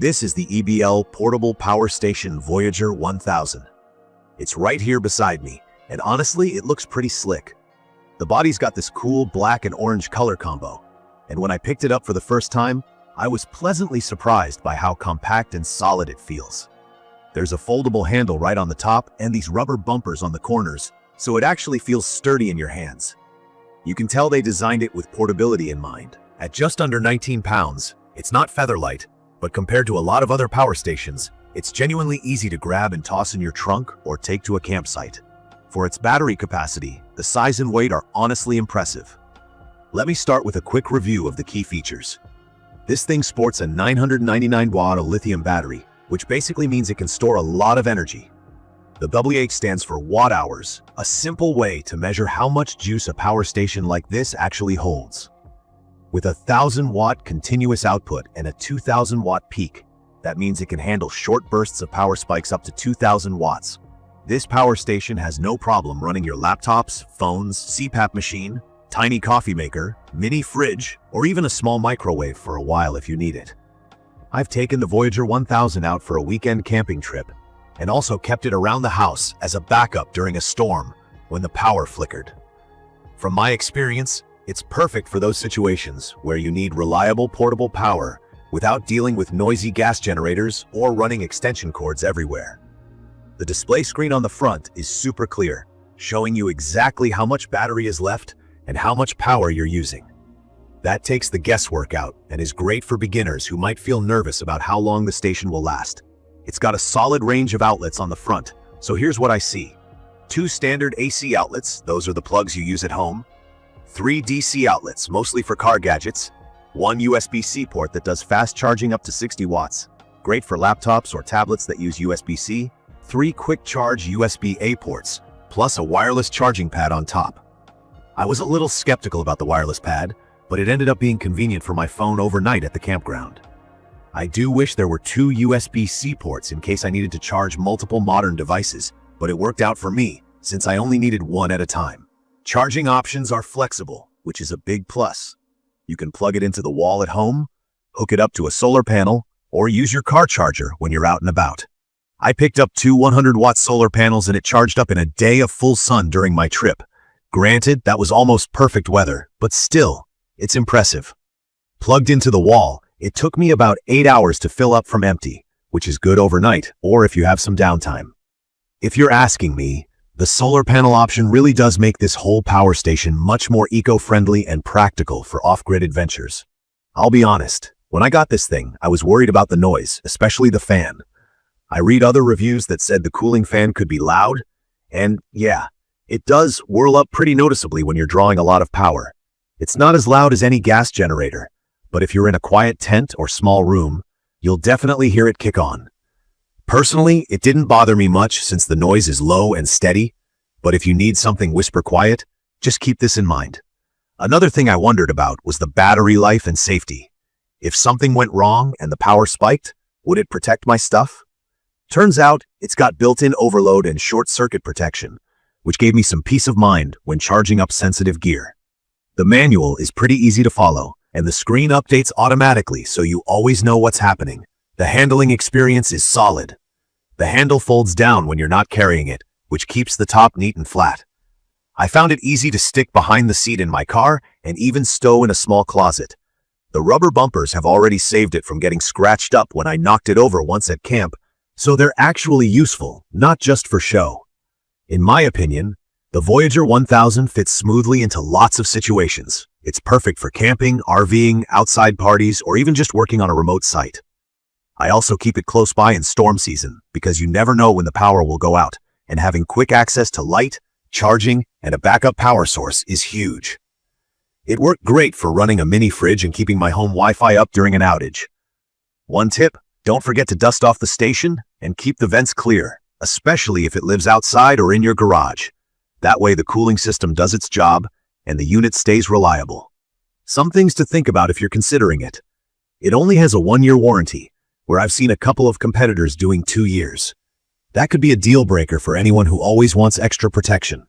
This is the EBL Portable Power Station Voyager 1000. It's right here beside me, and honestly, it looks pretty slick. The body's got this cool black and orange color combo, and when I picked it up for the first time, I was pleasantly surprised by how compact and solid it feels. There's a foldable handle right on the top and these rubber bumpers on the corners, so it actually feels sturdy in your hands. You can tell they designed it with portability in mind. At just under 19 pounds, it's not featherlight, but compared to a lot of other power stations, it's genuinely easy to grab and toss in your trunk or take to a campsite. For its battery capacity, the size and weight are honestly impressive. Let me start with a quick review of the key features. This thing sports a 999-watt lithium battery, which basically means it can store a lot of energy. The WH stands for watt hours, a simple way to measure how much juice a power station like this actually holds. With a 1,000-watt continuous output and a 2,000-watt peak, that means it can handle short bursts of power spikes up to 2,000 watts. This power station has no problem running your laptops, phones, CPAP machine, tiny coffee maker, mini fridge, or even a small microwave for a while if you need it. I've taken the Voyager 1000 out for a weekend camping trip and also kept it around the house as a backup during a storm when the power flickered. From my experience, it's perfect for those situations where you need reliable portable power without dealing with noisy gas generators or running extension cords everywhere. The display screen on the front is super clear, showing you exactly how much battery is left and how much power you're using. That takes the guesswork out and is great for beginners who might feel nervous about how long the station will last. It's got a solid range of outlets on the front, so here's what I see. 2 standard AC outlets, those are the plugs you use at home. 3 DC outlets, mostly for car gadgets. 1 USB-C port that does fast charging up to 60 watts. Great for laptops or tablets that use USB-C. 3 quick charge USB-A ports, plus a wireless charging pad on top. I was a little skeptical about the wireless pad, but it ended up being convenient for my phone overnight at the campground. I do wish there were 2 USB-C ports in case I needed to charge multiple modern devices, but it worked out for me since I only needed one at a time. Charging options are flexible, which is a big plus. You can plug it into the wall at home, hook it up to a solar panel, or use your car charger when you're out and about. I picked up 2 100-watt solar panels and it charged up in a day of full sun during my trip. Granted, that was almost perfect weather, but still, it's impressive. Plugged into the wall, it took me about 8 hours to fill up from empty, which is good overnight or if you have some downtime. If you're asking me, the solar panel option really does make this whole power station much more eco-friendly and practical for off-grid adventures. I'll be honest, when I got this thing, I was worried about the noise, especially the fan. I read other reviews that said the cooling fan could be loud, and yeah, it does whirl up pretty noticeably when you're drawing a lot of power. It's not as loud as any gas generator, but if you're in a quiet tent or small room, you'll definitely hear it kick on. Personally, it didn't bother me much since the noise is low and steady, but if you need something whisper quiet, just keep this in mind. Another thing I wondered about was the battery life and safety. If something went wrong and the power spiked, would it protect my stuff? Turns out, it's got built-in overload and short-circuit protection, which gave me some peace of mind when charging up sensitive gear. The manual is pretty easy to follow, and the screen updates automatically so you always know what's happening. The handling experience is solid. The handle folds down when you're not carrying it, which keeps the top neat and flat. I found it easy to stick behind the seat in my car and even stow in a small closet. The rubber bumpers have already saved it from getting scratched up when I knocked it over once at camp, so they're actually useful, not just for show. In my opinion, the Voyager 1000 fits smoothly into lots of situations. It's perfect for camping, RVing, outside parties, or even just working on a remote site. I also keep it close by in storm season because you never know when the power will go out, and having quick access to light, charging, and a backup power source is huge. It worked great for running a mini fridge and keeping my home Wi-Fi up during an outage. One tip, don't forget to dust off the station and keep the vents clear, especially if it lives outside or in your garage. That way the cooling system does its job and the unit stays reliable. Some things to think about if you're considering it. It only has a 1-year warranty, where I've seen a couple of competitors doing 2 years. That could be a deal breaker for anyone who always wants extra protection.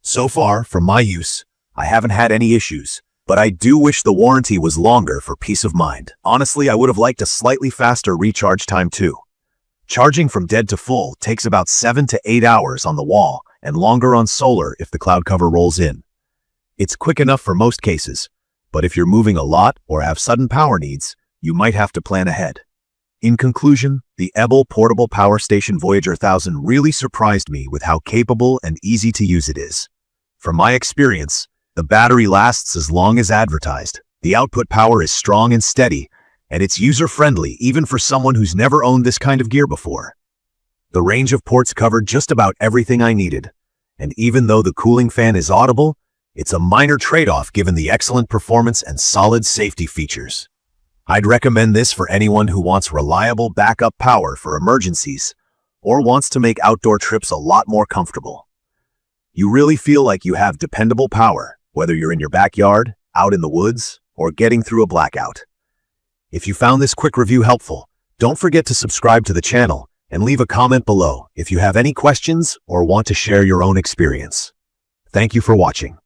So far, from my use, I haven't had any issues, But I do wish the warranty was longer for peace of mind. Honestly, I would have liked a slightly faster recharge time too. Charging from dead to full takes about 7 to 8 hours on the wall and longer on solar if the cloud cover rolls in. It's quick enough for most cases, but if you're moving a lot or have sudden power needs, you might have to plan ahead. In conclusion, the EBL Portable Power Station Voyager 1000 really surprised me with how capable and easy to use it is. From my experience, the battery lasts as long as advertised. The output power is strong and steady, and it's user-friendly even for someone who's never owned this kind of gear before. The range of ports covered just about everything I needed, and even though the cooling fan is audible, it's a minor trade-off given the excellent performance and solid safety features. I'd recommend this for anyone who wants reliable backup power for emergencies or wants to make outdoor trips a lot more comfortable. You really feel like you have dependable power, whether you're in your backyard, out in the woods, or getting through a blackout. If you found this quick review helpful, don't forget to subscribe to the channel and leave a comment below if you have any questions or want to share your own experience. Thank you for watching.